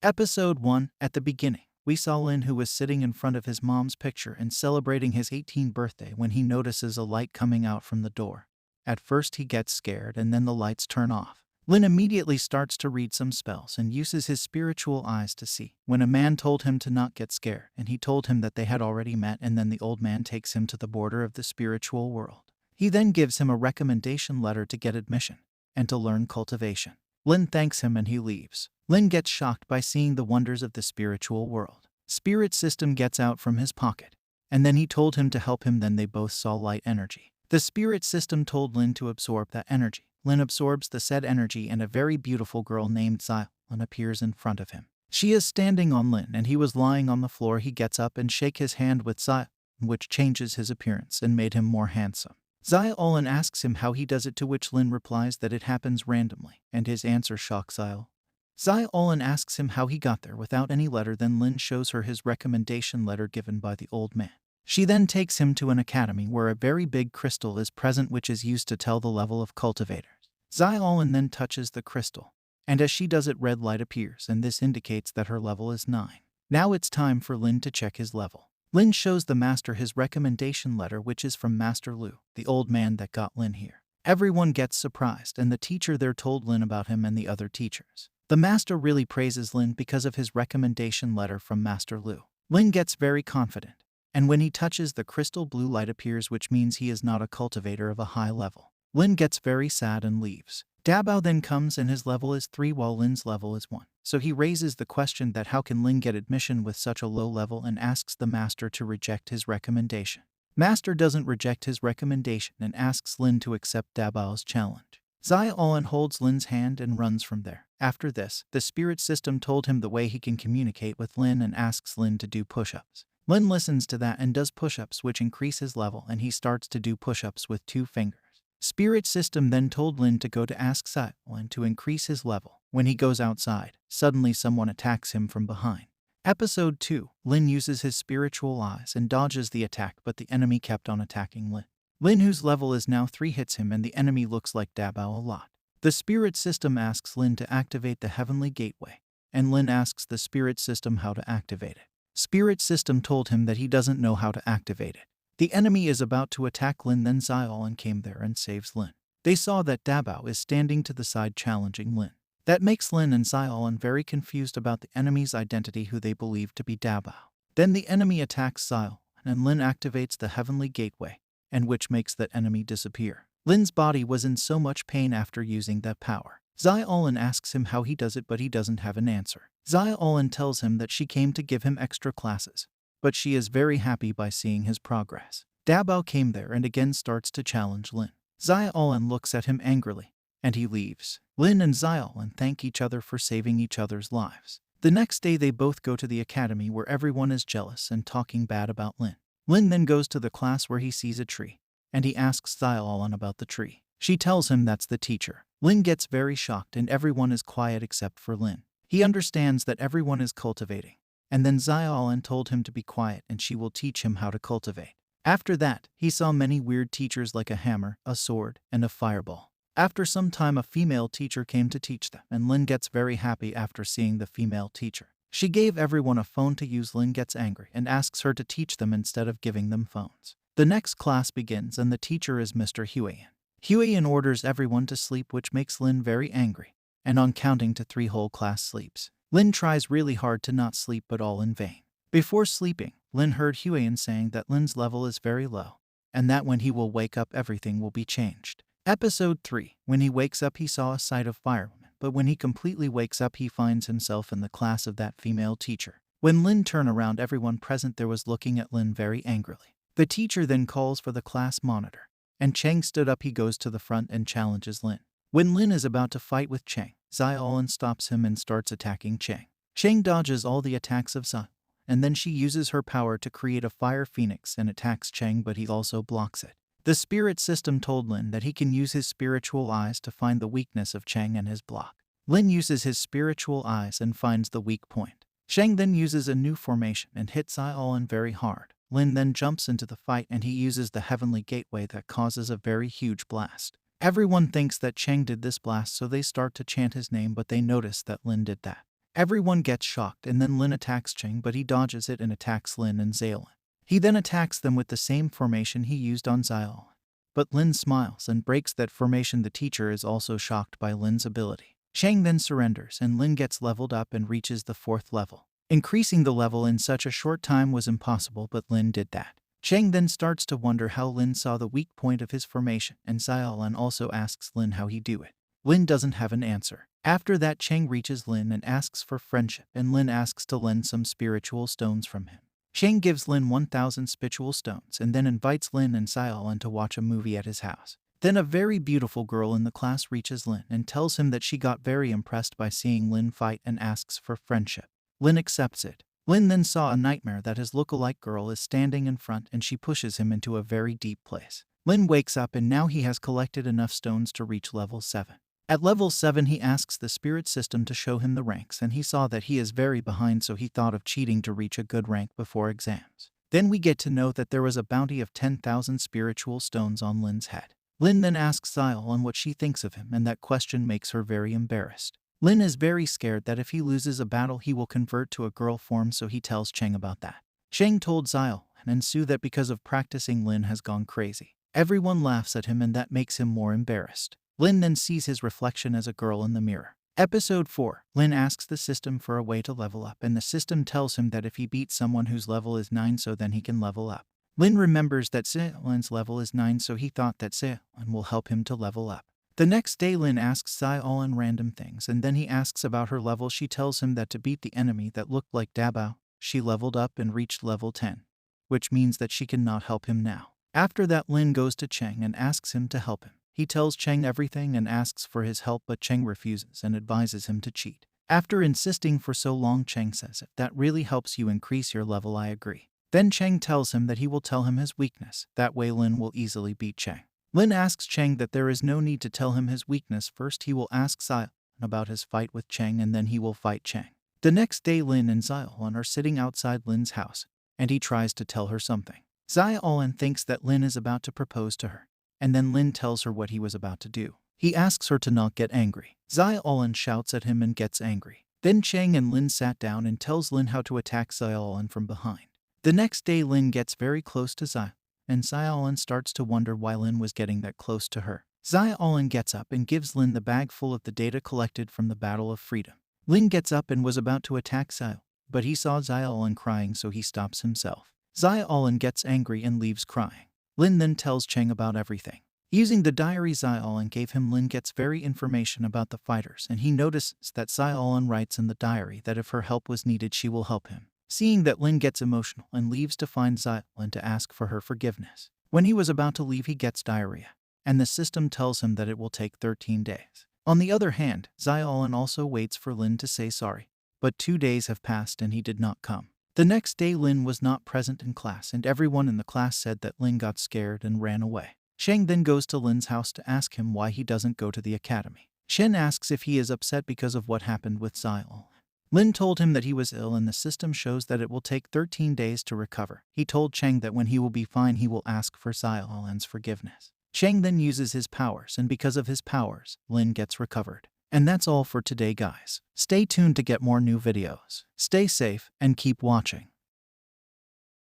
Episode 1. At the beginning, we saw Lin, who was sitting in front of his mom's picture and celebrating his 18th birthday when he notices a light coming out from the door. At first he gets scared and then the lights turn off. Lin immediately starts to read some spells and uses his spiritual eyes to see. When a man told him to not get scared, and he told him that they had already met, and then the old man takes him to the border of the spiritual world. He then gives him a recommendation letter to get admission and to learn cultivation. Lin thanks him and he leaves. Lin gets shocked by seeing the wonders of the spiritual world. Spirit System gets out from his pocket, and then he told him to help him. Then they both saw light energy. The Spirit System told Lin to absorb that energy. Lin absorbs the said energy and a very beautiful girl named Xylin appears in front of him. She is standing on Lin and he was lying on the floor. He gets up and shakes his hand with Xylin, which changes his appearance and made him more handsome. Xylin asks him how he does it, to which Lin replies that it happens randomly, and his answer shocks Xylin. Xylin asks him how he got there without any letter. Then Lin shows her his recommendation letter given by the old man. She then takes him to an academy where a very big crystal is present, which is used to tell the level of cultivators. Xylin then touches the crystal, and as she does it, red light appears, and this indicates that her level is 9. Now it's time for Lin to check his level. Lin shows the master his recommendation letter, which is from Master Lu, the old man that got Lin here. Everyone gets surprised, and the teacher there told Lin about him and the other teachers. The master really praises Lin because of his recommendation letter from Master Lu. Lin gets very confident, and when he touches the crystal, blue light appears, which means he is not a cultivator of a high level. Lin gets very sad and leaves. Dabao then comes and his level is 3 while Lin's level is 1. So he raises the question that how can Lin get admission with such a low level, and asks the master to reject his recommendation. Master doesn't reject his recommendation and asks Lin to accept Dabao's challenge. Xylin holds Lin's hand and runs from there. After this, the Spirit System told him the way he can communicate with Lin and asks Lin to do push-ups. Lin listens to that and does push-ups, which increase his level, and he starts to do push-ups with 2 fingers. Spirit System then told Lin to go to ask Xylin to increase his level. When he goes outside, suddenly someone attacks him from behind. Episode 2. Lin uses his spiritual eyes and dodges the attack, but the enemy kept on attacking Lin. Lin, whose level is now 3, hits him, and the enemy looks like Dabao a lot. The Spirit System asks Lin to activate the Heavenly Gateway, and Lin asks the Spirit System how to activate it. Spirit System told him that he doesn't know how to activate it. The enemy is about to attack Lin, then Xylin came there and saves Lin. They saw that Dabao is standing to the side challenging Lin. That makes Lin and Xylin very confused about the enemy's identity, who they believe to be Dabao. Then the enemy attacks Xylin, and Lin activates the Heavenly Gateway, and which makes that enemy disappear. Lin's body was in so much pain after using that power. Xylin asks him how he does it, but he doesn't have an answer. Xylin tells him that she came to give him extra classes, but she is very happy by seeing his progress. Dabao came there and again starts to challenge Lin. Xylin looks at him angrily, and he leaves. Lin and Xylin thank each other for saving each other's lives. The next day they both go to the academy where everyone is jealous and talking bad about Lin. Lin then goes to the class where he sees a tree, and he asks Xylin about the tree. She tells him that's the teacher. Lin gets very shocked and everyone is quiet except for Lin. He understands that everyone is cultivating, and then Xylin told him to be quiet and she will teach him how to cultivate. After that, he saw many weird teachers like a hammer, a sword, and a fireball. After some time, a female teacher came to teach them, and Lin gets very happy after seeing the female teacher. She gave everyone a phone to use. Lin gets angry and asks her to teach them instead of giving them phones. The next class begins and the teacher is Mr. Huiyan. Huiyan orders everyone to sleep, which makes Lin very angry, and on counting to 3 whole class sleeps. Lin tries really hard to not sleep, but all in vain. Before sleeping, Lin heard Huiyan saying that Lin's level is very low, and that when he will wake up everything will be changed. Episode 3. When he wakes up he saw a sight of firewomen, but when he completely wakes up he finds himself in the class of that female teacher. When Lin turned around, everyone present there was looking at Lin very angrily. The teacher then calls for the class monitor, and Cheng stood up. He goes to the front and challenges Lin. When Lin is about to fight with Cheng, Xylin stops him and starts attacking Cheng. Cheng dodges all the attacks of Xylin, and then she uses her power to create a fire phoenix and attacks Cheng, but he also blocks it. The Spirit System told Lin that he can use his spiritual eyes to find the weakness of Cheng and his block. Lin uses his spiritual eyes and finds the weak point. Cheng then uses a new formation and hits Xylin very hard. Lin then jumps into the fight and he uses the Heavenly Gateway that causes a very huge blast. Everyone thinks that Cheng did this blast, so they start to chant his name, but they notice that Lin did that. Everyone gets shocked and then Lin attacks Cheng, but he dodges it and attacks Lin and Zaolin. He then attacks them with the same formation he used on Zaolin. But Lin smiles and breaks that formation. The teacher is also shocked by Lin's ability. Cheng then surrenders and Lin gets leveled up and reaches the 4th level. Increasing the level in such a short time was impossible, but Lin did that. Cheng then starts to wonder how Lin saw the weak point of his formation, and Zaolin also asks Lin how he do it. Lin doesn't have an answer. After that, Cheng reaches Lin and asks for friendship, and Lin asks to lend some spiritual stones from him. Cheng gives Lin 1,000 spiritual stones and then invites Lin and Zaolin to watch a movie at his house. Then a very beautiful girl in the class reaches Lin and tells him that she got very impressed by seeing Lin fight and asks for friendship. Lin accepts it. Lin then saw a nightmare that his look-alike girl is standing in front and she pushes him into a very deep place. Lin wakes up and now he has collected enough stones to reach level 7. At level 7 he asks the spirit system to show him the ranks, and he saw that he is very behind, so he thought of cheating to reach a good rank before exams. Then we get to know that there was a bounty of 10,000 spiritual stones on Lin's head. Lin then asks Zaolin what she thinks of him, and that question makes her very embarrassed. Lin is very scared that if he loses a battle he will convert to a girl form, so he tells Cheng about that. Cheng told Zaolin and Sue that because of practicing Lin has gone crazy. Everyone laughs at him and that makes him more embarrassed. Lin then sees his reflection as a girl in the mirror. Episode 4. Lin asks the system for a way to level up, and the system tells him that if he beats someone whose level is 9, so then he can level up. Lin remembers that Zaolin's level is 9, so he thought that Zaolin will help him to level up. The next day Lin asks Zaolin random things, and then he asks about her level. She tells him that to beat the enemy that looked like Dabao, she leveled up and reached level 10, which means that she cannot help him now. After that, Lin goes to Cheng and asks him to help him. He tells Cheng everything and asks for his help, but Cheng refuses and advises him to cheat. After insisting for so long, Cheng says, "If that really helps you increase your level, I agree." Then Cheng tells him that he will tell him his weakness. That way Lin will easily beat Cheng. Lin asks Cheng that there is no need to tell him his weakness. First he will ask Zaolin about his fight with Cheng, and then he will fight Cheng. The next day Lin and Zaolin are sitting outside Lin's house, and he tries to tell her something. Zaolin thinks that Lin is about to propose to her, and then Lin tells her what he was about to do. He asks her to not get angry. Zaolin shouts at him and gets angry. Then Cheng and Lin sat down and tells Lin how to attack Zaolin from behind. The next day Lin gets very close to Zaolin, and Zaolin starts to wonder why Lin was getting that close to her. Zaolin gets up and gives Lin the bag full of the data collected from the Battle of Freedom. Lin gets up and was about to attack Zaolin, but he saw Zaolin crying, so he stops himself. Zaolin gets angry and leaves crying. Lin then tells Cheng about everything. Using the diary Zaolin gave him, Lin gets very information about the fighters, and he notices that Zaolin writes in the diary that if her help was needed she will help him. Seeing that, Lin gets emotional and leaves to find Zaolin to ask for her forgiveness. When he was about to leave he gets diarrhea, and the system tells him that it will take 13 days. On the other hand, Zaolin also waits for Lin to say sorry, but 2 days have passed and he did not come. The next day Lin was not present in class, and everyone in the class said that Lin got scared and ran away. Cheng then goes to Lin's house to ask him why he doesn't go to the academy. Shen asks if he is upset because of what happened with Zaolin. Lin told him that he was ill and the system shows that it will take 13 days to recover. He told Cheng that when he will be fine he will ask for Zaolin's forgiveness. Cheng then uses his powers, and because of his powers, Lin gets recovered. And that's all for today, guys. Stay tuned to get more new videos. Stay safe and keep watching.